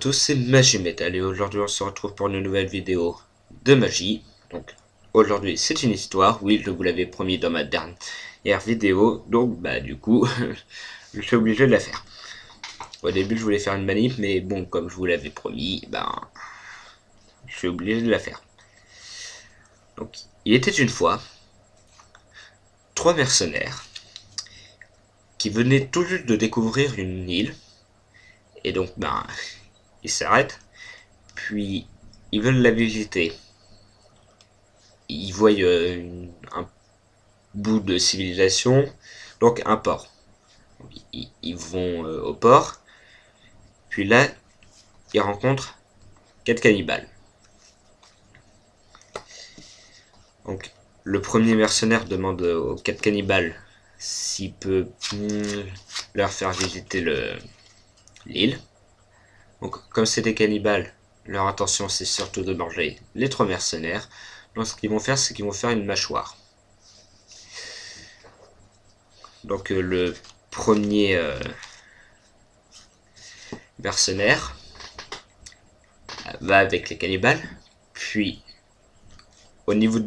tous, c'est Magimetal et aujourd'hui on se retrouve pour une nouvelle vidéo de magie. Donc aujourd'hui c'est une histoire, oui je vous l'avais promis dans ma dernière vidéo, donc du coup je suis obligé de la faire. Au début je voulais faire une manip mais bon comme je vous l'avais promis, je suis obligé de la faire. Donc il était une fois 3 mercenaires qui venaient tout juste de découvrir une île et donc ils s'arrêtent puis ils veulent la visiter. Ils voient un bout de civilisation, donc un port. Ils vont au port, puis là, ils rencontrent 4 cannibales. Donc, le premier mercenaire demande aux 4 cannibales s'il peut leur faire visiter l'île. Donc, comme c'est des cannibales, leur intention c'est surtout de manger les 3 mercenaires. Donc, ce qu'ils vont faire, c'est qu'ils vont faire une mâchoire. Donc, le premier mercenaire va avec les cannibales, puis au niveau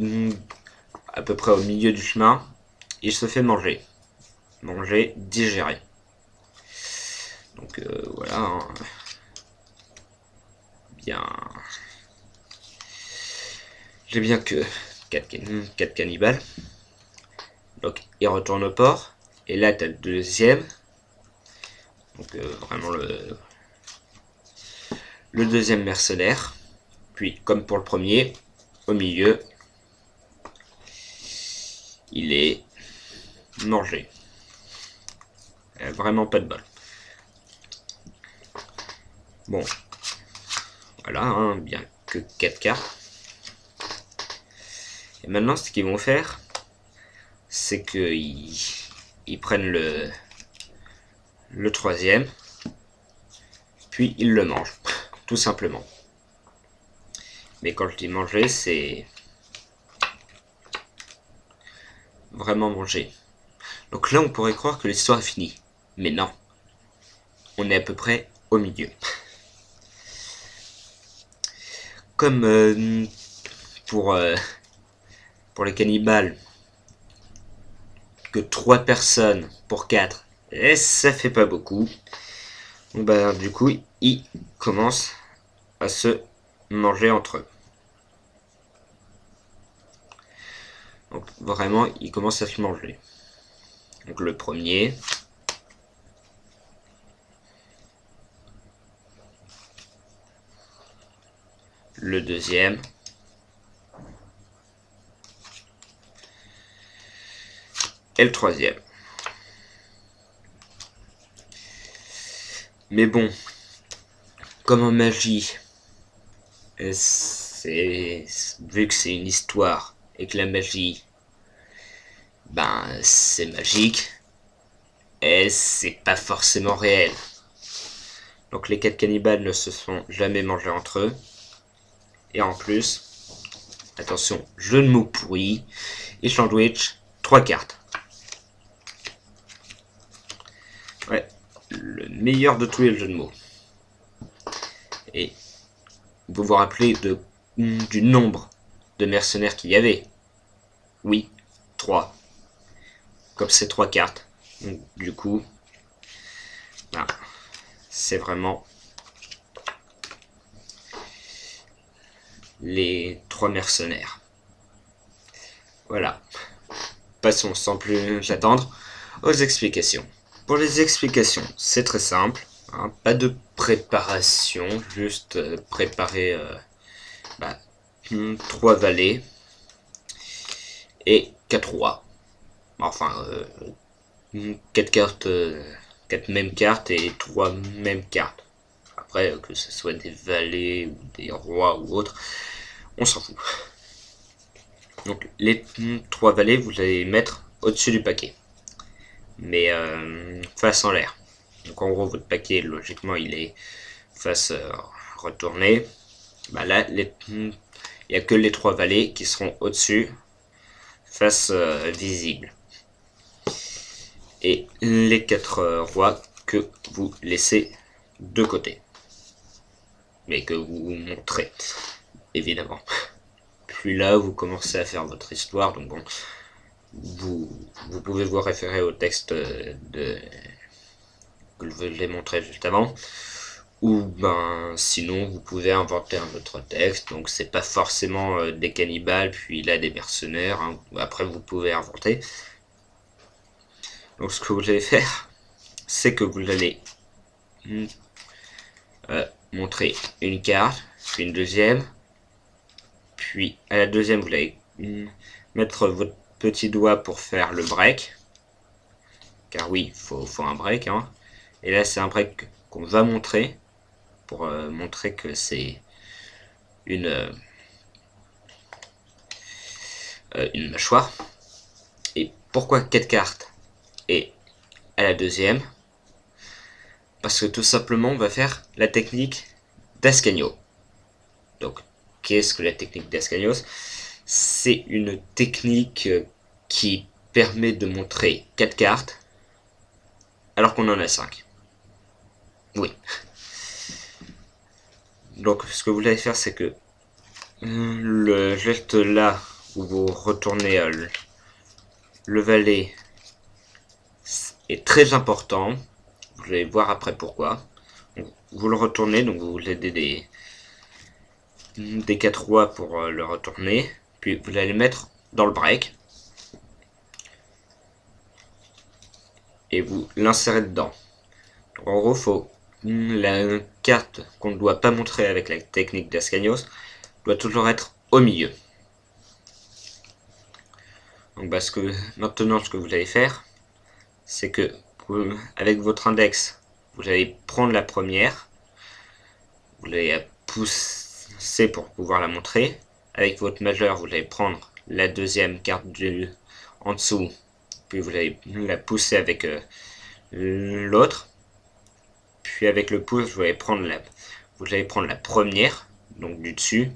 à peu près au milieu du chemin, il se fait manger, digérer. Donc voilà, hein. J'ai bien que 4 cannibales. Donc il retourne au port, et là t'as le deuxième. Donc vraiment le deuxième mercenaire. Puis comme pour le premier, au milieu, il est mangé. Vraiment pas de bol. Bon, voilà, hein, bien que 4 cartes. Et maintenant, ce qu'ils vont faire, c'est qu'ils prennent le troisième, puis ils le mangent, tout simplement. Mais quand je dis manger, c'est vraiment manger. Donc là, on pourrait croire que l'histoire est finie. Mais non. On est à peu près au milieu. Comme pour les cannibales, que 3 personnes pour 4, et ça fait pas beaucoup. Donc du coup, ils commencent à se manger entre eux. Donc vraiment, ils commencent à se manger. Donc le premier, le deuxième, et le troisième. Mais bon, comme en magie, vu que c'est une histoire et que la magie, c'est magique, et c'est pas forcément réel. Donc les 4 cannibales ne se sont jamais mangés entre eux. Et en plus, attention, jeu de mots pourri, et sandwich, 3 cartes. Ouais, le meilleur de tous les jeux de mots. Et vous vous rappelez du nombre de mercenaires qu'il y avait? Oui, 3. Comme c'est 3 cartes. Donc, du coup, c'est vraiment les 3 mercenaires. Voilà. Passons sans plus attendre aux explications. Pour les explications, c'est très simple. Hein, pas de préparation, juste préparer 3 valets et 4 rois. Enfin, 4 cartes, 4 mêmes cartes et 3 mêmes cartes. Après, que ce soit des valets ou des rois ou autres, on s'en fout. Donc les 3 valets, vous allez les mettre au-dessus du paquet. Mais face en l'air. Donc en gros, votre paquet, logiquement, il est face retournée. Là, il n'y a que les 3 valets qui seront au-dessus, face visible. Et les 4 rois que vous laissez de côté. mais que vous montrez, évidemment. Puis là, vous commencez à faire votre histoire, donc bon, vous pouvez vous référer au texte que je l'ai montré juste avant, ou ben sinon vous pouvez inventer un autre texte, donc c'est pas forcément des cannibales, puis là des mercenaires, hein. Après vous pouvez inventer. Donc ce que vous allez faire, c'est que vous allez montrer une carte, puis une deuxième, puis à la deuxième vous allez mettre votre petit doigt pour faire le break, car oui, faut un break, hein. Et là c'est un break qu'on va montrer, pour montrer que c'est une mâchoire. Et pourquoi 4 cartes et à la deuxième? Parce que tout simplement on va faire la technique d'Ascanio. Donc qu'est-ce que la technique d'Ascanios? C'est une technique qui permet de montrer 4 cartes alors qu'on en a 5. Oui. Donc ce que vous allez faire, c'est que le geste là où vous retournez le valet est très important. Vous allez voir après pourquoi. Donc, vous le retournez, donc vous aidez des 4 rois pour le retourner. Puis vous allez le mettre dans le break. Et vous l'insérez dedans. Donc, en gros, faut la carte qu'on ne doit pas montrer avec la technique d'Ascanios doit toujours être au milieu. Donc maintenant ce que vous allez faire, c'est que avec votre index, vous allez prendre la première, vous allez pousser pour pouvoir la montrer. Avec votre majeur, vous allez prendre la deuxième carte en dessous, puis vous allez la pousser avec l'autre. Puis avec le pouce, vous allez prendre la première, donc du dessus,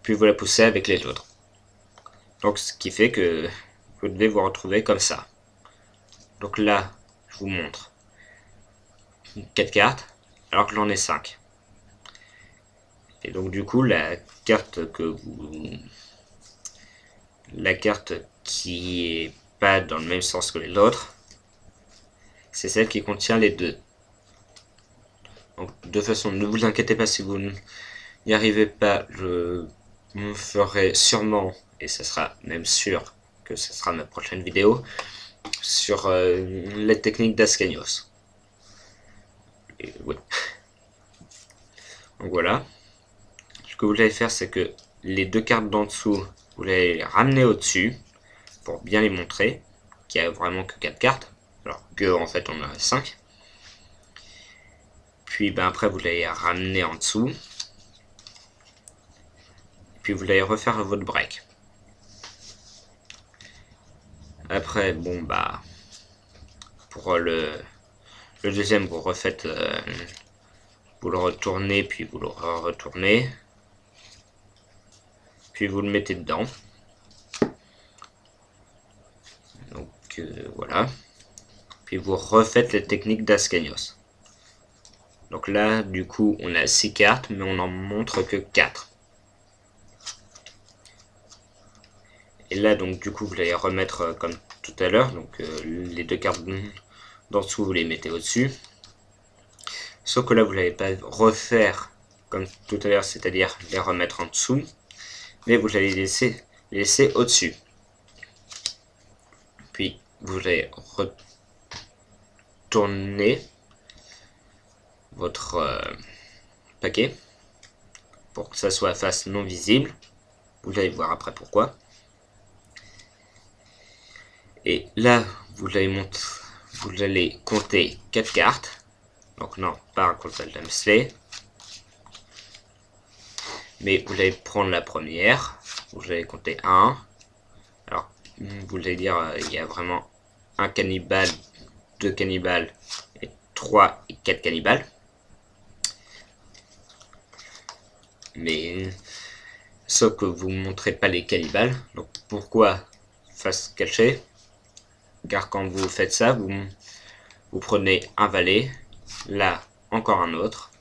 puis vous la poussez avec les autres. Donc ce qui fait que vous devez vous retrouver comme ça. Donc là, je vous montre 4 cartes, alors que j'en ai 5. Et donc du coup, la carte qui est pas dans le même sens que les autres, c'est celle qui contient les deux. Donc de toute façon, ne vous inquiétez pas si vous n'y arrivez pas, je me ferai sûrement, et ça sera même sûr que ce sera ma prochaine vidéo, sur la technique d'Ascanios. Oui. Donc voilà. Ce que vous allez faire, c'est que les deux cartes d'en dessous, vous allez les ramener au-dessus, pour bien les montrer, qu'il n'y a vraiment que 4 cartes, alors que en fait on en a 5. Puis ben, après vous allez ramener en dessous, puis vous allez refaire votre break. Après, bon bah, pour le deuxième, vous refaites, vous le retournez, puis vous le retournez, puis vous le mettez dedans. Donc voilà. Puis vous refaites la technique d'Ascanios. Donc là, du coup, on a 6 cartes, mais on n'en montre que 4. Et là, donc du coup, vous allez remettre comme tout à l'heure. Donc les deux cartes d'en dessous, vous les mettez au-dessus. Sauf que là, vous n'allez pas refaire comme tout à l'heure, c'est-à-dire les remettre en dessous, mais vous allez les laisser au-dessus. Puis vous allez retourner votre paquet pour que ça soit à face non visible. Vous allez voir après pourquoi. Et là, vous allez compter 4 cartes. Donc non, pas un comptage d'Amsley. Mais vous allez prendre la première. Vous allez compter 1. Alors, vous allez dire, il y a vraiment un cannibale, 2 cannibales, et 3 et 4 cannibales. Mais sauf que vous ne montrez pas les cannibales. Donc pourquoi face cachée? Car quand vous faites ça, vous prenez un valet, là encore un autre,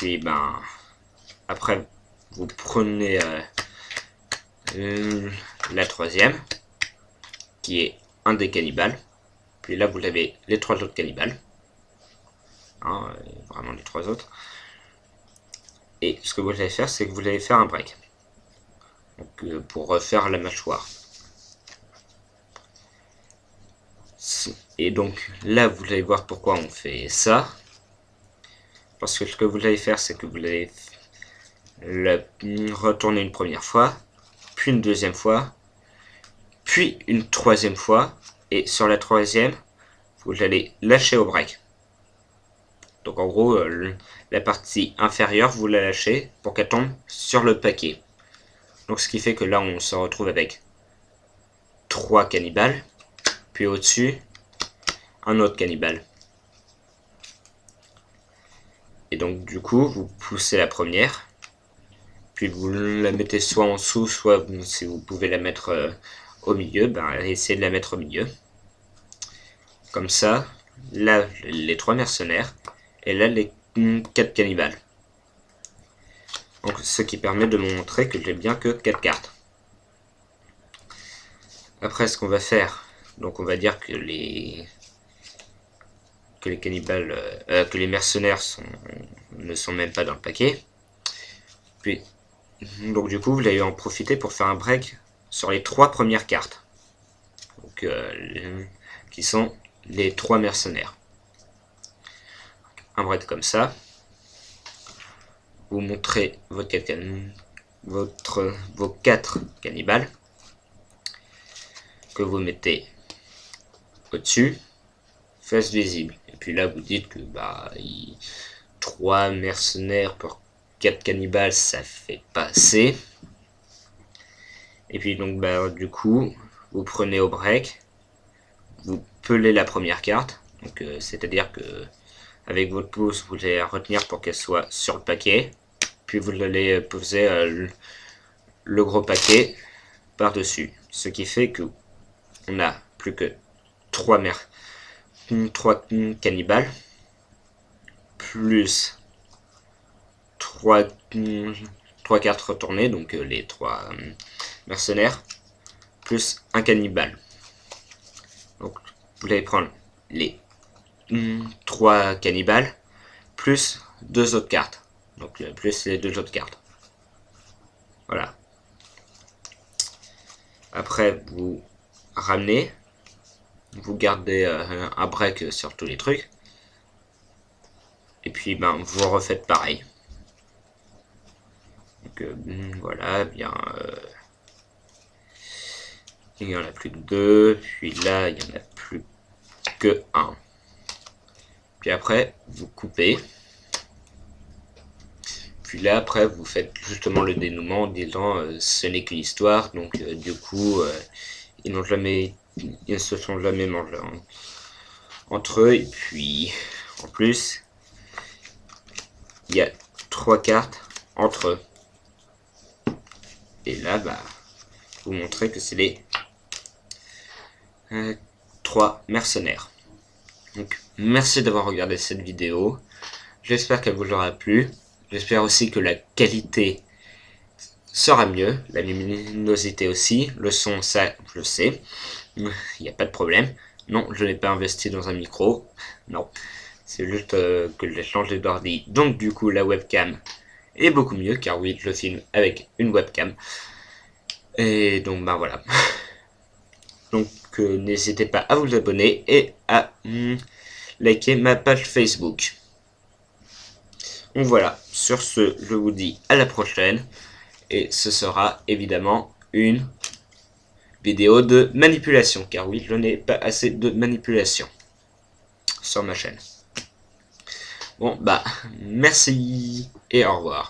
puis ben après vous prenez la troisième qui est un des cannibales, puis là vous avez les trois autres cannibales, hein, vraiment les trois autres, et ce que vous allez faire c'est que vous allez faire un break, donc, pour refaire la mâchoire. Et donc là vous allez voir pourquoi on fait ça, parce que ce que vous allez faire c'est que vous allez le retourner une première fois, puis une deuxième fois, puis une troisième fois, et sur la troisième vous allez lâcher au break. Donc en gros la partie inférieure vous la lâchez pour qu'elle tombe sur le paquet. Donc ce qui fait que là on se retrouve avec 3 cannibales, puis au-dessus un autre cannibale. Et donc du coup vous poussez la première, puis vous la mettez soit en dessous, soit si vous pouvez la mettre au milieu, ben essayez de la mettre au milieu. Comme ça, là les 3 mercenaires, et là les 4 cannibales. Donc ce qui permet de montrer que j'ai bien que 4 cartes. Après ce qu'on va faire, donc on va dire que les cannibales, que les mercenaires ne sont même pas dans le paquet. Puis donc du coup vous allez en profiter pour faire un break sur les 3 premières cartes, donc, qui sont les 3 mercenaires. Un break comme ça. Vous montrez vos 4 cannibales que vous mettez au-dessus, face visible. Et puis là vous dites que 3 mercenaires pour 4 cannibales ça fait pas assez. Et puis donc du coup vous prenez au break, vous pelez la première carte, donc c'est-à-dire que avec votre pouce vous allez la retenir pour qu'elle soit sur le paquet, puis vous allez poser le gros paquet par dessus, ce qui fait que on a plus que 3 cannibales plus 3 cartes retournées, donc les 3 mercenaires plus un cannibale. Donc vous allez prendre les 3 cannibales plus 2 autres cartes, donc plus les 2 autres cartes. Voilà. Après vous ramenez, vous gardez un break sur tous les trucs, et puis vous refaites pareil. Donc voilà, bien il n'y en a plus que 2, puis là il n'y en a plus que 1. Puis après vous coupez, puis là après vous faites justement le dénouement en disant ce n'est qu'une histoire, donc du coup ils ne se sont jamais mangés entre eux, et puis en plus il y a 3 cartes entre eux, et là vous montrez que c'est les 3 mercenaires. Donc merci d'avoir regardé cette vidéo, j'espère qu'elle vous aura plu, j'espère aussi que la qualité sera mieux, la luminosité aussi, le son ça je sais, il n'y a pas de problème. Non, je n'ai pas investi dans un micro, non, c'est juste que j'ai changé d'ordi, donc du coup la webcam est beaucoup mieux, car oui, je filme avec une webcam, et donc voilà. Donc n'hésitez pas à vous abonner et à liker ma page Facebook. Donc voilà, sur ce, je vous dis à la prochaine, et ce sera évidemment une vidéo de manipulation, car oui, je n'ai pas assez de manipulation sur ma chaîne. Bon, merci et au revoir.